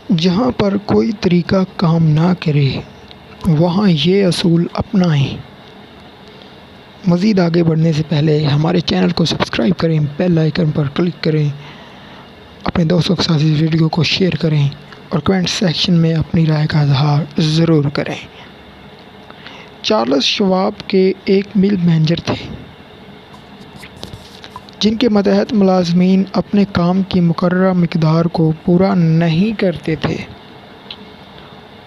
جہاں پر کوئی طریقہ کام نہ کرے وہاں یہ اصول اپنائیں۔ مزید آگے بڑھنے سے پہلے ہمارے چینل کو سبسکرائب کریں، بیل آئیکن پر کلک کریں، اپنے دوستوں کے ساتھ اس ویڈیو کو شیئر کریں اور کمنٹ سیکشن میں اپنی رائے کا اظہار ضرور کریں۔ چارلس شواب کے ایک مل مینیجر تھے جن کے ماتحت ملازمین اپنے کام کی مقررہ مقدار کو پورا نہیں کرتے تھے۔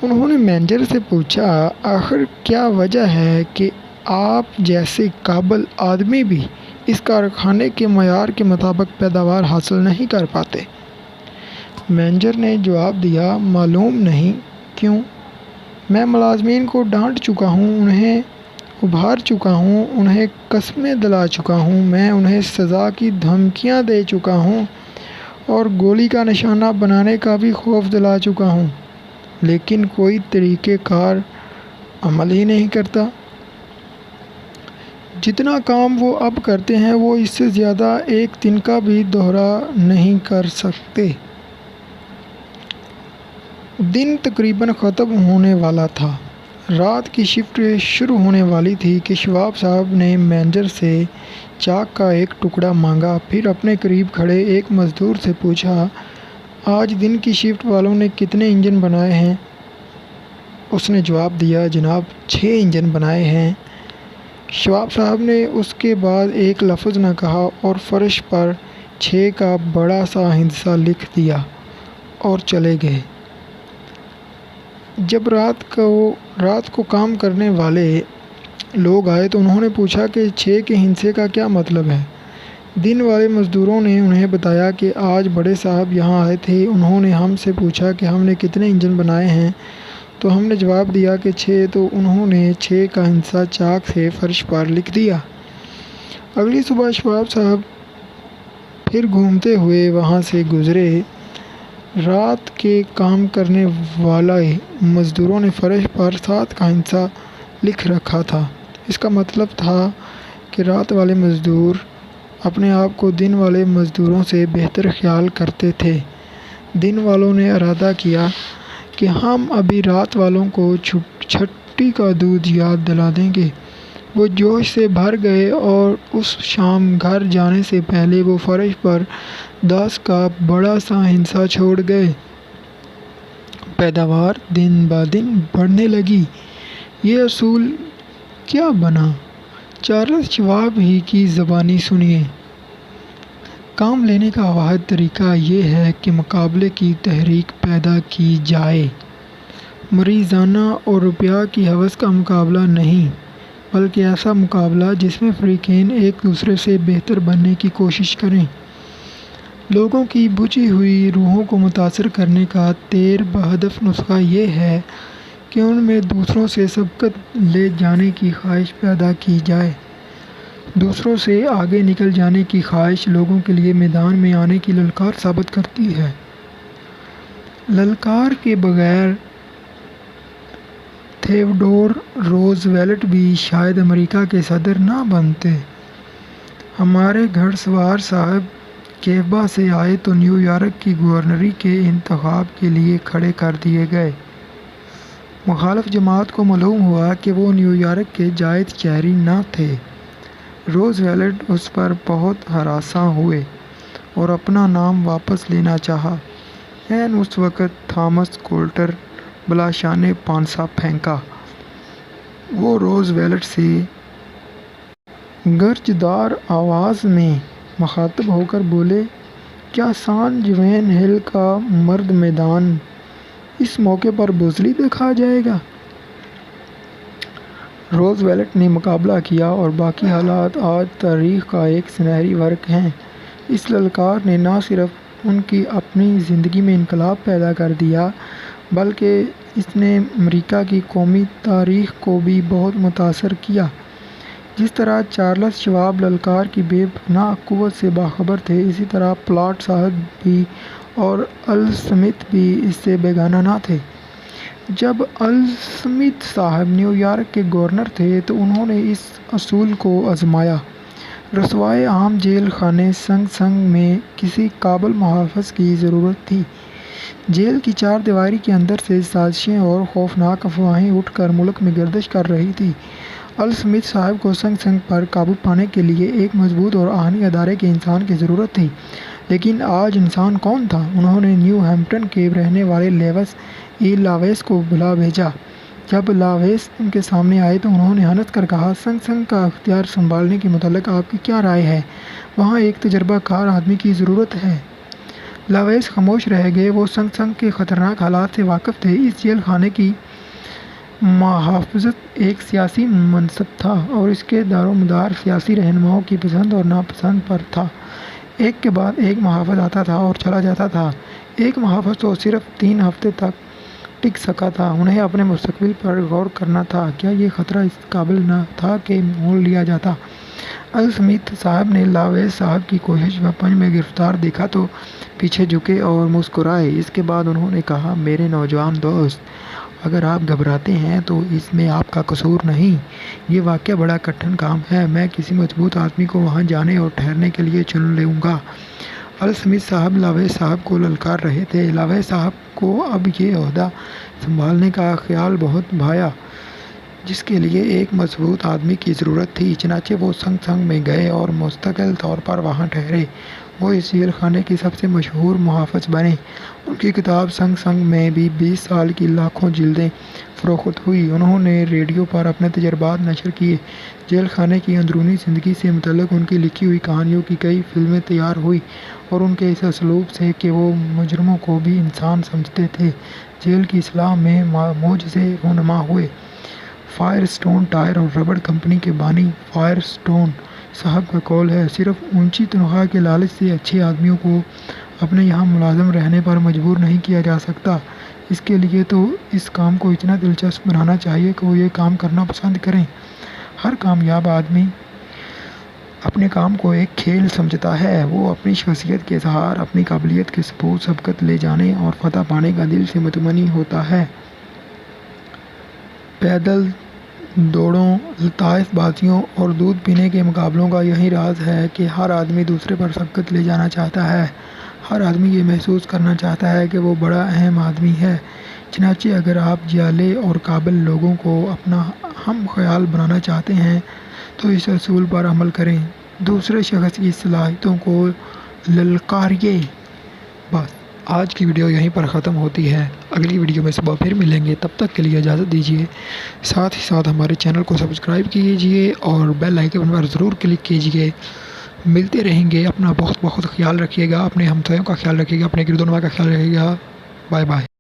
انہوں نے مینیجر سے پوچھا، آخر کیا وجہ ہے کہ آپ جیسے قابل آدمی بھی اس کارخانے کے معیار کے مطابق پیداوار حاصل نہیں کر پاتے؟ مینیجر نے جواب دیا، معلوم نہیں کیوں، میں ملازمین کو ڈانٹ چکا ہوں، انہیں ابھار چکا ہوں، انہیں قسمیں دلا چکا ہوں، میں انہیں سزا کی دھمکیاں دے چکا ہوں اور گولی کا نشانہ بنانے کا بھی خوف دلا چکا ہوں، لیکن کوئی طریقہ کار عمل ہی نہیں کرتا۔ جتنا کام وہ اب کرتے ہیں وہ اس سے زیادہ ایک دن کا بھی دوہرا نہیں کر سکتے۔ دن تقریباً ختم ہونے والا تھا، رات کی شفٹ شروع ہونے والی تھی کہ شواب صاحب نے مینیجر سے چاک کا ایک ٹکڑا مانگا، پھر اپنے قریب کھڑے ایک مزدور سے پوچھا، آج دن کی شفٹ والوں نے کتنے انجن بنائے ہیں؟ اس نے جواب دیا، جناب 6 انجن بنائے ہیں۔ شواب صاحب نے اس کے بعد ایک لفظ نہ کہا اور فرش پر 6 کا بڑا سا ہندسہ لکھ دیا اور چلے گئے۔ جب رات کو کام کرنے والے لوگ آئے تو انہوں نے پوچھا کہ 6 کے ہندسے کا کیا مطلب ہے؟ دن والے مزدوروں نے انہیں بتایا کہ آج بڑے صاحب یہاں آئے تھے، انہوں نے ہم سے پوچھا کہ ہم نے کتنے انجن بنائے ہیں، تو ہم نے جواب دیا کہ 6، تو انہوں نے 6 کا ہندسہ چاک سے فرش پر لکھ دیا۔ اگلی صبح شواب صاحب پھر گھومتے ہوئے وہاں سے گزرے۔ رات کے کام کرنے والے مزدوروں نے فرش پر 7 کا ہندسہ لکھ رکھا تھا۔ اس کا مطلب تھا کہ رات والے مزدور اپنے آپ کو دن والے مزدوروں سے بہتر خیال کرتے تھے۔ دن والوں نے ارادہ کیا کہ ہم ابھی رات والوں کو چھٹی کا دودھ یاد دلا دیں گے۔ وہ جوش سے بھر گئے اور اس شام گھر جانے سے پہلے وہ فرش پر 10 کا بڑا سا ہندسہ چھوڑ گئے۔ پیداوار دن بدن بڑھنے لگی۔ یہ اصول کیا بنا؟ چارلس شواب ہی کی زبانی سنیے۔ کام لینے کا واحد طریقہ یہ ہے کہ مقابلے کی تحریک پیدا کی جائے۔ مریزانہ اور روپیہ کی ہوس کا مقابلہ نہیں، بلکہ ایسا مقابلہ جس میں فریقین ایک دوسرے سے بہتر بننے کی کوشش کریں۔ لوگوں کی بجھی ہوئی روحوں کو متاثر کرنے کا تیر بہدف نسخہ یہ ہے کہ ان میں دوسروں سے سبقت لے جانے کی خواہش پیدا کی جائے۔ دوسروں سے آگے نکل جانے کی خواہش لوگوں کے لیے میدان میں آنے کی للکار ثابت کرتی ہے۔ للکار کے بغیر تھیوڈور روز ویلٹ بھی شاید امریکہ کے صدر نہ بنتے۔ ہمارے گھڑ سوار صاحب کیوبا سے آئے تو نیو یارک کی گورنری کے انتخاب کے لیے کھڑے کر دیے گئے۔ مخالف جماعت کو معلوم ہوا کہ وہ نیو یارک کے جائز شہری نہ تھے۔ روز ویلٹ اس پر بہت ہراساں ہوئے اور اپنا نام واپس لینا چاہا۔ عین اس وقت تھامس کولٹر بلاشانِ پانسا پھینکا۔ وہ روز ویلٹ سے گرجدار آواز میں مخاطب ہو کر بولے، کیا سان جوین ہل کا مرد میدان اس موقع پر بزدلی دکھا جائے گا؟ روز ویلٹ نے مقابلہ کیا اور باقی حالات آج تاریخ کا ایک سنہری ورق ہیں۔ اس للکار نے نہ صرف ان کی اپنی زندگی میں انقلاب پیدا کر دیا بلکہ اس نے امریکہ کی قومی تاریخ کو بھی بہت متاثر کیا۔ جس طرح چارلس شواب للکار کی بے پناہ قوت سے باخبر تھے، اسی طرح پلاٹ صاحب بھی اور ال سمتھ بھی اس سے بیگانہ نہ تھے۔ جب ال سمتھ صاحب نیو یارک کے گورنر تھے تو انہوں نے اس اصول کو آزمایا، رسوائے عام جیل خانے سنگ سنگ میں کسی قابل محافظ کی ضرورت تھی جیل کی چار دیواری کے اندر سے سازشیں اور خوفناک افواہیں اٹھ کر ملک میں گردش کر رہی تھیں۔ ال سمتھ صاحب کو سنگ سنگ پر قابو پانے کے لیے ایک مضبوط اور آہنی ادارے کے انسان کی ضرورت تھی، لیکن آج انسان کون تھا؟ انہوں نے نیو ہیمپٹن کے رہنے والے لیوس ای لاویس کو بلا بھیجا۔ جب لاویس ان کے سامنے آئے تو انہوں نے ہنس کر کہا، سنگ سنگ کا اختیار سنبھالنے کے متعلق آپ کی کیا رائے ہے؟ وہاں ایک تجربہ کار آدمی کی ضرورت ہے۔ لاویس خاموش رہ گئے۔ وہ سنگ سنگ کے خطرناک حالات سے واقف تھے۔ اس جیل خانے کی محافظت ایک سیاسی منصب تھا اور اس کے دار و مدار سیاسی رہنماؤں کی پسند اور ناپسند پر تھا۔ ایک کے بعد ایک محافظ آتا تھا اور چلا جاتا تھا۔ ایک محافظ تو صرف 3 ہفتے تک ٹک سکا تھا۔ انہیں اپنے مستقبل پر غور کرنا تھا۔ کیا یہ خطرہ اس قابل نہ تھا کہ مول لیا جاتا؟ ال سمتھ صاحب نے لاویس صاحب کی کوشش و پنج میں گرفتار دیکھا تو پیچھے جھکے اور مسکرائے۔ اس کے بعد انہوں نے کہا، میرے نوجوان دوست، اگر آپ گھبراتے ہیں تو اس میں آپ کا قصور نہیں۔ یہ واقعہ بڑا کٹھن کام ہے۔ میں کسی مضبوط آدمی کو وہاں جانے اور ٹھہرنے کے لیے چن لوں گا۔ ال سمتھ صاحب لاویس صاحب کو للکار رہے تھے۔ لاویس صاحب کو اب یہ عہدہ سنبھالنے کا خیال بہت بھایا، جس کے لیے ایک مضبوط آدمی کی ضرورت تھی۔ چنانچہ وہ سنگ سنگ میں گئے اور مستقل طور پر وہاں ٹھہرے۔ وہ اس جیل خانے کے سب سے مشہور محافظ بنے۔ ان کی کتاب سنگ سنگ میں بھی 20 سال کی لاکھوں جلدیں فروخت ہوئی۔ انہوں نے ریڈیو پر اپنے تجربات نشر کیے۔ جیل خانے کی اندرونی زندگی سے متعلق ان کی لکھی ہوئی کہانیوں کی کئی فلمیں تیار ہوئیں اور ان کے اس اسلوب سے کہ وہ مجرموں کو بھی انسان سمجھتے تھے، جیل کی اصلاح میں معجزے رونما ہوئے۔ فائر اسٹون ٹائر اور ربڑ کمپنی کے بانی فائر اسٹون صاحب کا قول ہے، صرف اونچی تنخواہ کے لالچ سے اچھے آدمیوں کو اپنے یہاں ملازم رہنے پر مجبور نہیں کیا جا سکتا۔ اس کے لیے تو اس کام کو اتنا دلچسپ بنانا چاہیے کہ وہ یہ کام کرنا پسند کریں۔ ہر کامیاب آدمی اپنے کام کو ایک کھیل سمجھتا ہے۔ وہ اپنی شخصیت کے اظہار، اپنی قابلیت کے ثبوت، سبقت لے جانے اور فتح پانے کا دل سے متمنی ہوتا ہے۔ پیدل دوڑوں، لطائف بازیوں اور دودھ پینے کے مقابلوں کا یہی راز ہے کہ ہر آدمی دوسرے پر سبقت لے جانا چاہتا ہے۔ ہر آدمی یہ محسوس کرنا چاہتا ہے کہ وہ بڑا اہم آدمی ہے۔ چنانچہ اگر آپ جیالے اور قابل لوگوں کو اپنا ہم خیال بنانا چاہتے ہیں تو اس اصول پر عمل کریں، دوسرے شخص کی صلاحیتوں کو للکاریے۔ بس آج کی ویڈیو یہیں پر ختم ہوتی ہے۔ اگلی ویڈیو میں صبح پھر ملیں گے، تب تک کے لیے اجازت دیجیے۔ ساتھ ہی ساتھ ہمارے چینل کو سبسکرائب کیجیے اور بیل آئیکن پر ضرور کلک کیجیے۔ ملتے رہیں گے۔ اپنا بہت بہت خیال رکھیے گا، اپنے ہمسایوں کا خیال رکھیے گا، اپنے گرد و نواح کا خیال رکھیے گا۔ Bye bye.